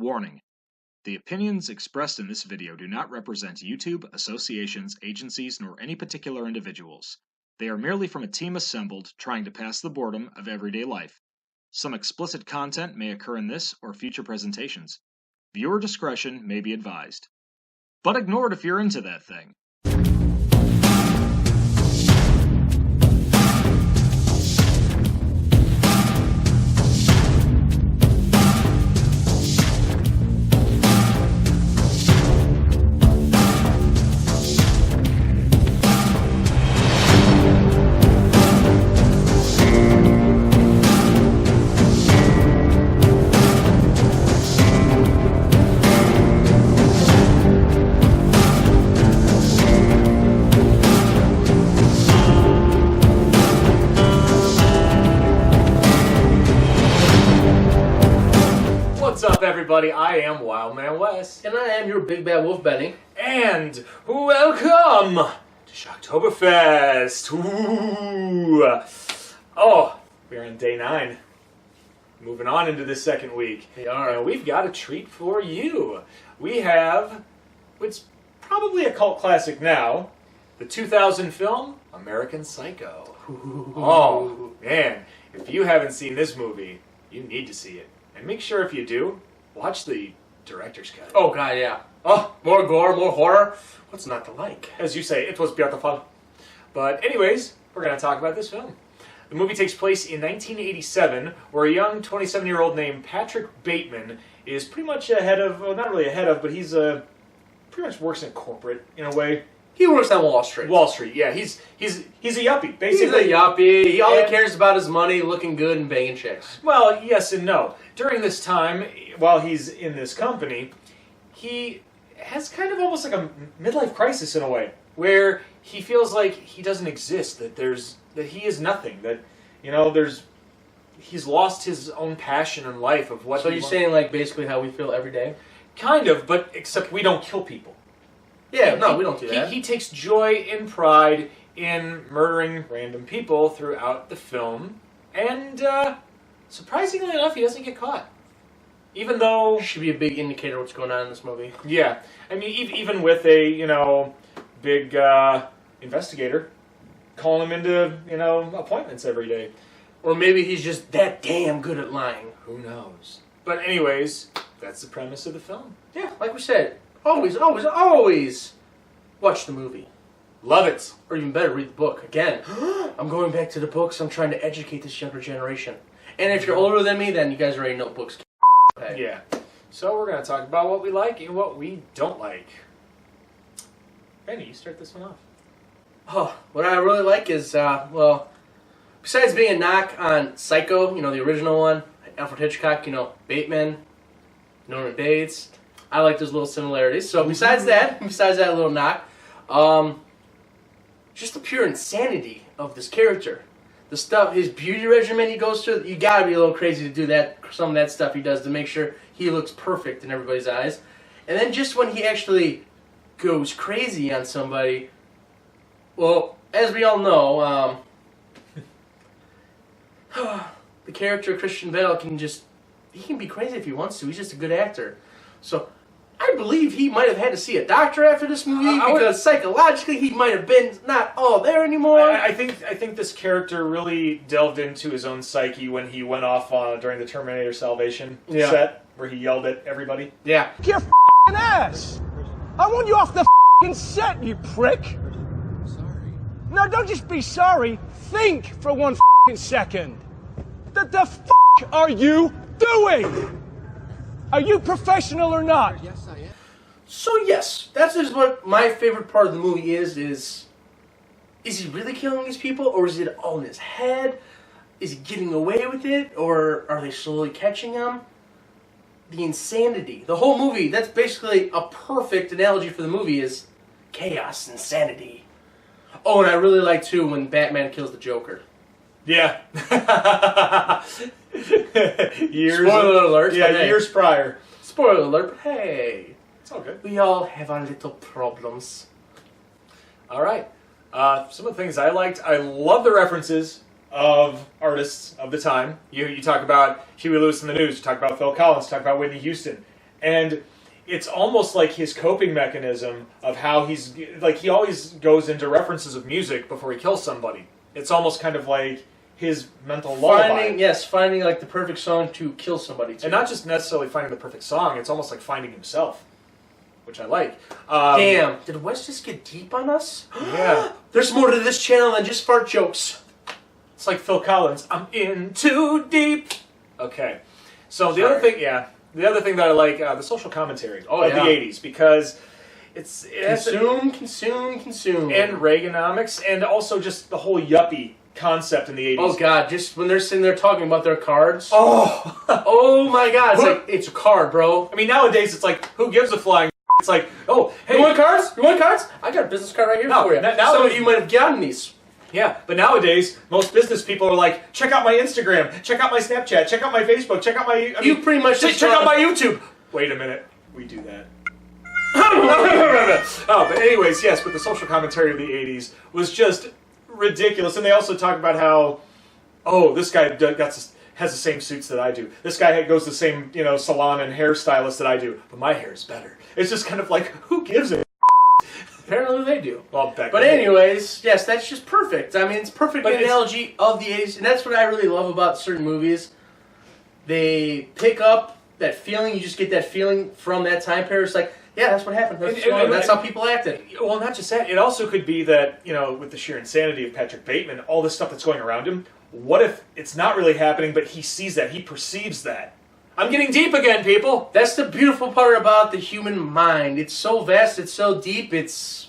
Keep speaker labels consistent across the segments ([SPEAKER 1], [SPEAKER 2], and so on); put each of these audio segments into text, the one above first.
[SPEAKER 1] Warning: the opinions expressed in this video do not represent YouTube, associations, agencies, nor any particular individuals. They are merely from a team assembled trying to pass the boredom of everyday life. Some explicit content may occur in this or future presentations. Viewer discretion may be advised. But ignore it if you're into that thing.
[SPEAKER 2] What's up, everybody? I am Wildman Wes.
[SPEAKER 3] And I am your big bad wolf, Benny.
[SPEAKER 2] And welcome to SHOCKTOBERFEST. Ooh. Oh, we're on day 9. Moving on into the second week.
[SPEAKER 3] We are.
[SPEAKER 2] And we've got a treat for you. We have what's probably a cult classic now, the 2000 film, American Psycho.
[SPEAKER 3] Ooh.
[SPEAKER 2] Oh, man. If you haven't seen this movie, you need to see it. And make sure if you do, watch the director's cut.
[SPEAKER 3] Oh, God, yeah. Oh, more gore, more horror. What's not to like?
[SPEAKER 2] As you say, it was beautiful. But anyways, we're going to talk about this film. The movie takes place in 1987, where a young 27-year-old named Patrick Bateman is pretty much ahead of, well, not really ahead of, but he's pretty much works in corporate in a way.
[SPEAKER 3] He works on Wall Street.
[SPEAKER 2] Wall Street, yeah. He's a yuppie, basically.
[SPEAKER 3] He's a yuppie. All he cares about is money, looking good, and banging chicks.
[SPEAKER 2] Well, yes and no. During this time, while he's in this company, he has kind of almost like a midlife crisis in a way, where he feels like he doesn't exist, that he is nothing, that, he's lost his own passion in life of what.
[SPEAKER 3] So you're saying like basically how we feel every day?
[SPEAKER 2] Kind of, but except we don't kill people.
[SPEAKER 3] Yeah, no, we don't do that.
[SPEAKER 2] He takes joy and pride in murdering random people throughout the film, and surprisingly enough, he doesn't get caught. Even though...
[SPEAKER 3] Should be a big indicator of what's going on in this movie.
[SPEAKER 2] Yeah. I mean, even with a, big investigator calling him into, appointments every day.
[SPEAKER 3] Or maybe he's just that damn good at lying.
[SPEAKER 2] Who knows? But anyways, that's the premise of the film.
[SPEAKER 3] Yeah, like we said, always, always, always watch the movie.
[SPEAKER 2] Love it.
[SPEAKER 3] Or even better, read the book. Again, I'm going back to the books. I'm trying to educate this younger generation. And if you're older than me, then you guys already know books. Okay.
[SPEAKER 2] Yeah. So we're going to talk about what we like and what we don't like. Benny, you start this one off.
[SPEAKER 3] Oh, what I really like is, besides being a knock on Psycho, the original one, Alfred Hitchcock, Bateman, Norman Bates, I like those little similarities. So besides that little knock, just the pure insanity of this character. The stuff, his beauty regimen he goes through, you gotta be a little crazy to do that, some of that stuff he does to make sure he looks perfect in everybody's eyes. And then just when he actually goes crazy on somebody, well, as we all know, the character Christian Bale he can be crazy if he wants to. He's just a good actor. So I believe he might have had to see a doctor after this movie because psychologically he might have been not all there anymore.
[SPEAKER 2] I think this character really delved into his own psyche when he went off during the Terminator Salvation set where he yelled at everybody.
[SPEAKER 3] Yeah.
[SPEAKER 4] Your f***ing ass! I want you off the f***ing set, you prick! I'm sorry. No, don't just be sorry. Think for one f***ing second. The f*** are you doing? Are you professional or not?
[SPEAKER 3] Yes, I am. So yes, that's just what my favorite part of the movie is he really killing these people, or is it all in his head? Is he getting away with it, or are they slowly catching him? The insanity. The whole movie, that's basically a perfect analogy for the movie, is chaos, insanity. Oh, and I really like, too, when Batman kills the Joker.
[SPEAKER 2] Yeah.
[SPEAKER 3] Spoiler alert.
[SPEAKER 2] Yeah, years prior.
[SPEAKER 3] Spoiler alert, but hey.
[SPEAKER 2] It's all good.
[SPEAKER 3] We all have our little problems.
[SPEAKER 2] All right. Some of the things I liked, I love the references of artists of the time. You talk about Huey Lewis in the News, you talk about Phil Collins, you talk about Whitney Houston. And it's almost like his coping mechanism of how he's, like, he always goes into references of music before he kills somebody. It's almost kind of like his mental lullaby.
[SPEAKER 3] Finding like the perfect song to kill somebody to.
[SPEAKER 2] And not just necessarily finding the perfect song, it's almost like finding himself, which I like.
[SPEAKER 3] Damn, did Wes just get deep on us?
[SPEAKER 2] Yeah.
[SPEAKER 3] There's more to this channel than just fart jokes.
[SPEAKER 2] It's like Phil Collins, I'm in too deep. Okay. So the other thing that I like, the social commentary of the 80s, because it has
[SPEAKER 3] consume.
[SPEAKER 2] And Reaganomics, and also just the whole yuppie concept in the 80s.
[SPEAKER 3] Oh god, just when they're sitting there talking about their cards.
[SPEAKER 2] Oh!
[SPEAKER 3] Oh my god, it's like, it's a card, bro.
[SPEAKER 2] I mean, nowadays it's like, who gives a flying It's like, oh, hey.
[SPEAKER 3] You want cards? You want cards? I got a business card right here for you.
[SPEAKER 2] Now
[SPEAKER 3] Some of you might have gotten these.
[SPEAKER 2] Yeah, but nowadays, most business people are like, check out my Instagram, check out my Snapchat, check out my Facebook, check out my...
[SPEAKER 3] You pretty much
[SPEAKER 2] check out my YouTube. Wait a minute. We do that. Oh, but anyways, yes, but the social commentary of the 80s was just ridiculous. And they also talk about how, oh, this guy has the same suits that I do. This guy goes to the same, salon and hairstylist that I do. But my hair is better. It's just kind of like, who gives a
[SPEAKER 3] Apparently they do.
[SPEAKER 2] Well,
[SPEAKER 3] but anyways, yes, that's just perfect. I mean, it's perfect analogy of the 80s. And that's what I really love about certain movies. They pick up that feeling. You just get that feeling from that time period. It's like, yeah, that's what happened. That's how people acted.
[SPEAKER 2] Well, not just that. It also could be that, with the sheer insanity of Patrick Bateman, all this stuff that's going around him, what if it's not really happening, but he sees that, he perceives that? I'm getting deep again, people!
[SPEAKER 3] That's the beautiful part about the human mind. It's so vast, it's so deep, it's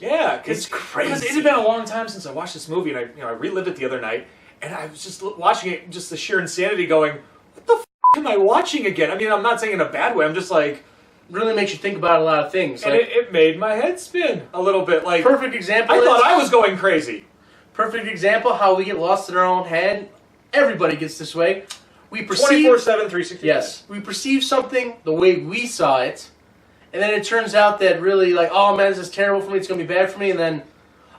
[SPEAKER 2] crazy. Because it had been a long time since I watched this movie, and I relived it the other night, and I was just watching it, just the sheer insanity going, what the f*** am I watching again? I mean, I'm not saying in a bad way, I'm just like...
[SPEAKER 3] Really makes you think about a lot of things.
[SPEAKER 2] And it made my head spin a little bit. Like,
[SPEAKER 3] perfect example
[SPEAKER 2] I thought I was going crazy.
[SPEAKER 3] Perfect example how we get lost in our own head. Everybody gets this way. We perceive
[SPEAKER 2] 24/7, 365.
[SPEAKER 3] Yes, we perceive something the way we saw it, and then it turns out that really, like, oh man, this is terrible for me. It's gonna be bad for me, and then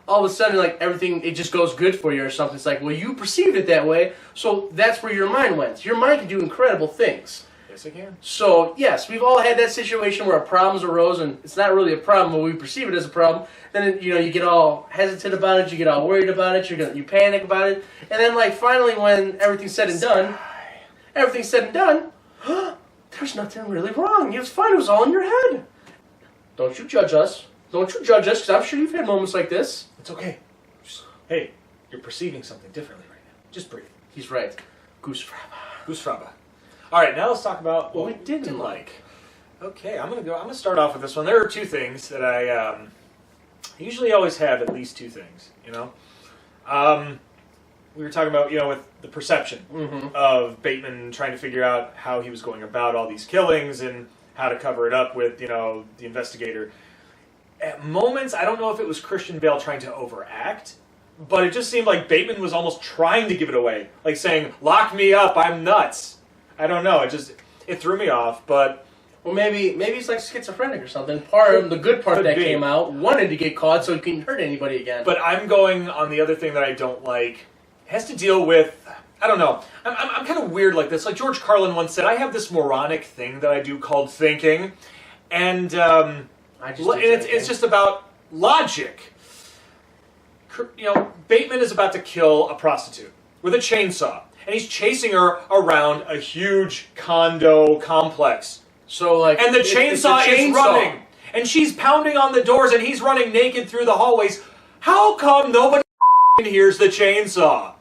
[SPEAKER 3] all of a sudden, like, everything, it just goes good for you or something. It's like, well, you perceived it that way, so that's where your mind went. Your mind can do incredible things.
[SPEAKER 2] Yes, it can.
[SPEAKER 3] So, yes, we've all had that situation where problems arose, and it's not really a problem, but we perceive it as a problem. Then, you get all hesitant about it, you get all worried about it, you panic about it, and then, like, finally, when everything's said and done, there's nothing really wrong. It was fine. It was all in your head. Don't you judge us. Don't you judge us, because I'm sure you've had moments like this.
[SPEAKER 2] It's okay. Hey, you're perceiving something differently right now. Just breathe.
[SPEAKER 3] He's right. Goose fraba.
[SPEAKER 2] Goose fraba. All right, now let's talk about
[SPEAKER 3] what we didn't like.
[SPEAKER 2] Okay, I'm gonna start off with this one. There are two things that I usually always have at least two things. We were talking about with the perception of Bateman trying to figure out how he was going about all these killings and how to cover it up with the investigator. At moments, I don't know if it was Christian Bale trying to overact, but it just seemed like Bateman was almost trying to give it away, like saying, "Lock me up, I'm nuts." I don't know. It threw me off, but...
[SPEAKER 3] Well, maybe he's like schizophrenic or something. Part of the good part that came out wanted to get caught so he couldn't hurt anybody again.
[SPEAKER 2] But I'm going on the other thing that I don't like. It has to deal with... I don't know. I'm kind of weird like this. Like George Carlin once said, I have this moronic thing that I do called thinking. And it's just about logic. Bateman is about to kill a prostitute with a chainsaw. And he's chasing her around a huge condo complex.
[SPEAKER 3] So, like,
[SPEAKER 2] and the chainsaw is running. And she's pounding on the doors, and he's running naked through the hallways. How come nobody hears the chainsaw?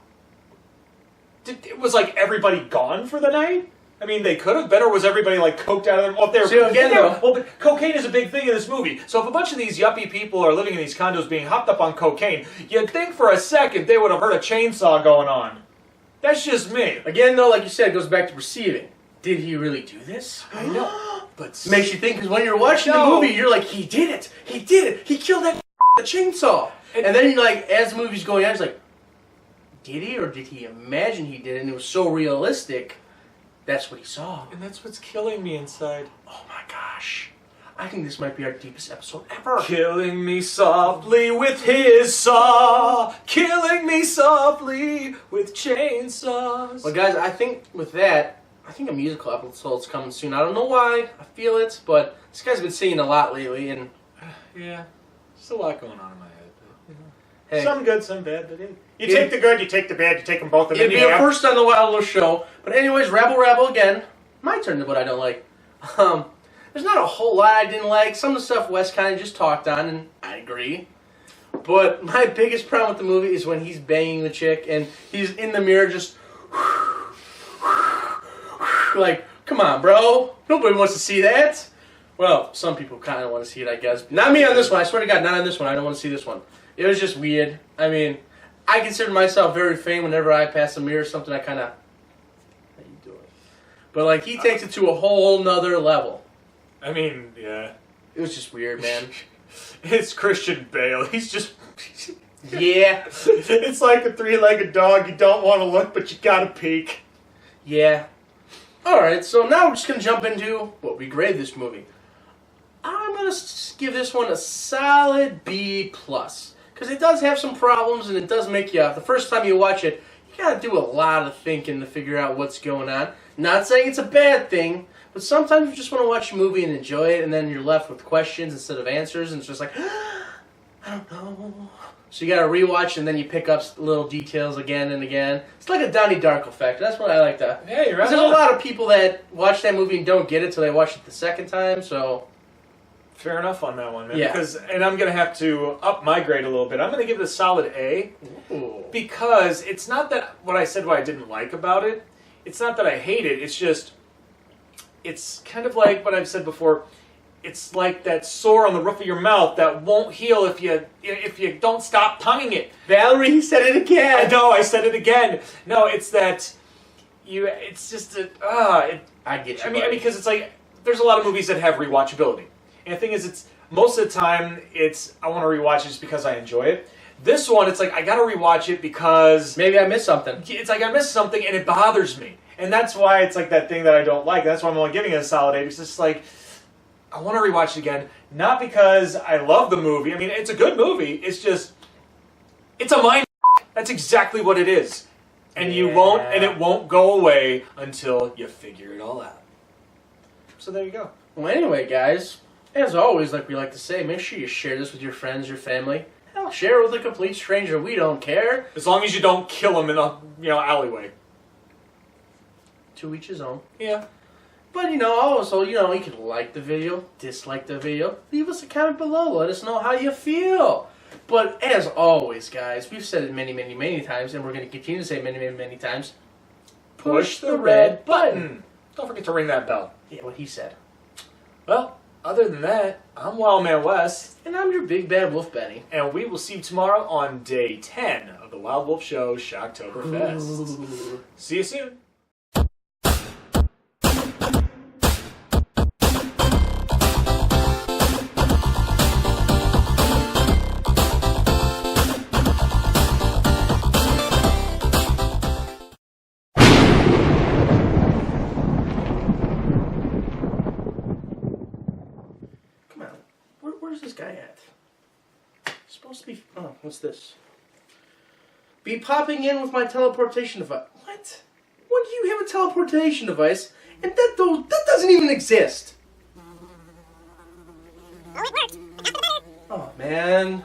[SPEAKER 2] It was like everybody gone for the night? I mean, they could have been, or was everybody like coked out of them? Well, but cocaine is a big thing in this movie. So if a bunch of these yuppie people are living in these condos being hopped up on cocaine, you'd think for a second they would have heard a chainsaw going on. That's just me.
[SPEAKER 3] Again, though, like you said, it goes back to perceiving. Did he really do this?
[SPEAKER 2] I know. But
[SPEAKER 3] makes you think, because when you're watching the movie, you're like, he did it. He did it. He killed that the chainsaw. And then, like, as the movie's going on, it's like, did he, or did he imagine he did it? And it was so realistic, that's what he saw.
[SPEAKER 2] And that's what's killing me inside.
[SPEAKER 3] Oh my gosh. I think this might be our deepest episode ever.
[SPEAKER 2] Killing me softly with his saw. Killing me softly with chainsaws.
[SPEAKER 3] Well, guys, I think with that, I think a musical episode's coming soon. I don't know why. I feel it, but this guy's been singing a lot lately, and
[SPEAKER 2] Yeah, there's a lot going on in my head. But,
[SPEAKER 3] hey,
[SPEAKER 2] some good, some bad. But you take the good, you take the bad, you take them both. And
[SPEAKER 3] it'd
[SPEAKER 2] then
[SPEAKER 3] be
[SPEAKER 2] you
[SPEAKER 3] a
[SPEAKER 2] have...
[SPEAKER 3] first on the Wild Wolf show. But anyways, rabble again. My turn to what I don't like. There's not a whole lot I didn't like. Some of the stuff Wes kind of just talked on, and I agree. But my biggest problem with the movie is when he's banging the chick and he's in the mirror just like, come on, bro. Nobody wants to see that. Well, some people kind of want to see it, I guess. Not me on this one. I swear to God, not on this one. I don't want to see this one. It was just weird. I mean, I consider myself very vain. Whenever I pass a mirror or something, I kind of... How you doing? But, like, he takes it to a whole nother level.
[SPEAKER 2] I mean, yeah.
[SPEAKER 3] It was just weird, man.
[SPEAKER 2] It's Christian Bale. He's just...
[SPEAKER 3] Yeah.
[SPEAKER 2] It's like a three-legged dog. You don't want to look, but you gotta peek.
[SPEAKER 3] Yeah. Alright, so now we're just going to jump into what we grade this movie. I'm going to give this one a solid B+. Because it does have some problems, and it does make you... The first time you watch it, you got to do a lot of thinking to figure out what's going on. Not saying it's a bad thing, but sometimes you just want to watch a movie and enjoy it, and then you're left with questions instead of answers, and it's just like, I don't know. So you got to rewatch, and then you pick up little details again and again. It's like a Donnie Darko effect. That's what I like to...
[SPEAKER 2] Yeah, you're right.
[SPEAKER 3] There's a lot of people that watch that movie and don't get it till they watch it the second time, so...
[SPEAKER 2] Fair enough on that one, man.
[SPEAKER 3] Yeah.
[SPEAKER 2] And I'm going to have to up my grade a little bit. I'm going to give it a solid A.
[SPEAKER 3] Ooh.
[SPEAKER 2] Because it's not that what I said what I didn't like about it. It's not that I hate it. It's just... It's kind of like what I've said before. It's like that sore on the roof of your mouth that won't heal if you don't stop tonguing it.
[SPEAKER 3] Valerie said it again!
[SPEAKER 2] I know, I said it again. No, it's that... It's just a...
[SPEAKER 3] I get you,
[SPEAKER 2] I mean,
[SPEAKER 3] buddy.
[SPEAKER 2] because it's like... There's a lot of movies that have rewatchability. And the thing is, it's most of the time, it's I want to rewatch it just because I enjoy it. This one, it's like I got to rewatch it because
[SPEAKER 3] maybe I missed something.
[SPEAKER 2] It's like I missed something and it bothers me, and that's why it's like that thing that I don't like. That's why I'm only giving it a solid A. Because it's like I want to rewatch it again, not because I love the movie. I mean, it's a good movie. It's just it's a mind. That's exactly what it is, and it won't go away until you figure it all out. So there you go.
[SPEAKER 3] Well, anyway, guys, as always, like we like to say, make sure you share this with your friends, your family. Hell, share it with a complete stranger. We don't care.
[SPEAKER 2] As long as you don't kill him in a alleyway.
[SPEAKER 3] To each his own.
[SPEAKER 2] Yeah.
[SPEAKER 3] But, also, you can like the video, dislike the video. Leave us a comment below. Let us know how you feel. But, as always, guys, we've said it many, many, many times, and we're going to continue to say it many, many, many times.
[SPEAKER 2] Push the red button. Don't forget to ring that bell.
[SPEAKER 3] Yeah, what he said.
[SPEAKER 2] Well, other than that, I'm Wildman Wes.
[SPEAKER 3] And I'm your big bad wolf, Benny.
[SPEAKER 2] And we will see you tomorrow on day 10 of the Wild Wolf Show Shocktoberfest. See you soon.
[SPEAKER 3] Where's this guy at? He's supposed to be... Oh, what's this? Be popping in with my teleportation device. What? When do you have a teleportation device? And that doesn't even exist. Oh, man.